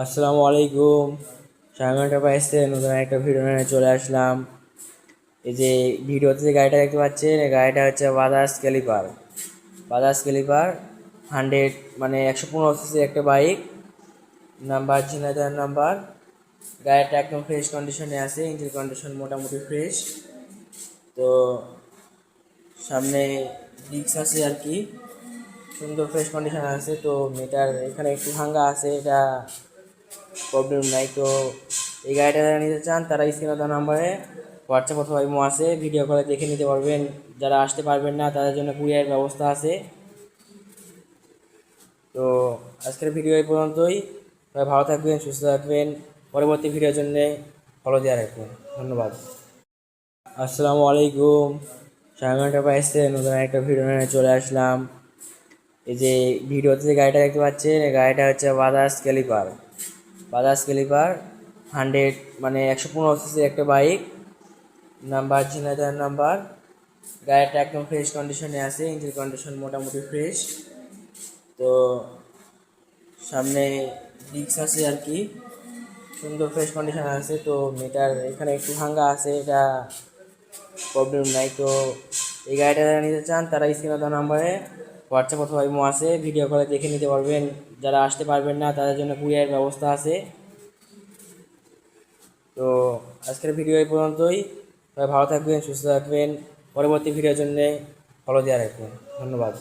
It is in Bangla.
আসসালামু আলাইকুম। শামিম এন্টারপ্রাইজে নতুন একটা ভিডিও নিয়ে চলে আসলাম। এই যে ভিডিওতে যে গাড়িটা দেখতে পাচ্ছেন, এই গাড়িটা হচ্ছে বাজাজ ক্যালিপার 100, মানে 115 সিসির একটা বাইক। Number Jhenaidah number. গাড়িটা একদম ফ্রেশ কন্ডিশনে আছে, ইঞ্জিন কন্ডিশন মোটামুটি ফ্রেশ। তো সামনে ডিস্ক আছে আর কি, সুন্দর ফ্রেশ কন্ডিশন আছে। তো মিটার এখানে একটু ভাঙ্গা আছে, এটা প্রবলেম নাই। তো এই গাড়িটা যারা নিতে চান তারা স্ক্রিনে দেওয়া নাম্বারে হোয়াটসঅ্যাপ অথবা ইমো আছে, ভিডিও কলে দেখে নিতে পারবেন। যারা আসতে পারবেন না তাদের জন্য কুরিয়ার ব্যবস্থা আছে। তো আজকের ভিডিও এই পর্যন্তই। সবাই ভালো থাকবেন, সুস্থ থাকবেন। পরবর্তী ভিডিওর জন্য ফলো দিয়ে রাখবেন। ধন্যবাদ। আসসালামু আলাইকুম। শামিম এন্টারপ্রাইজে নতুন একটা ভিডিও নিয়ে চলে আসলাম। এই যে ভিডিওতে যে গাড়িটা দেখতে পাচ্ছেন, এই গাড়িটা হচ্ছে বাজাজ ক্যালিপার 100, মানে 115 সিসির একটা বাইক। Number Jhenaidah number. গাড়িটা একদম ফ্রেশ কন্ডিশনে আছে, ইঞ্জিন কন্ডিশন মোটামুটি ফ্রেশ। তো সামনে ডিস্ক আছে আর কি, সুন্দর ফ্রেশ কন্ডিশন আছে। তো মিটার এখানে একটু ভাঙ্গা আছে, এটা প্রবলেম নাই। তো এই গাড়িটা যারা নিতে চান তারা স্ক্রিনে দেওয়া নাম্বারে হোয়াটসঅ্যাপ অথবা ইমো আছে, ভিডিও কলে দেখে নিতে পারবেন। যারা আসতে পারবেন না তাদের জন্য কুরিয়ার ব্যবস্থা আছে। তো আজকের ভিডিও এই পর্যন্তই। সবাই ভালো থাকবেন, সুস্থ থাকবেন। পরবর্তী ভিডিওর জন্য ফলো দিয়ে রাখবেন। ধন্যবাদ।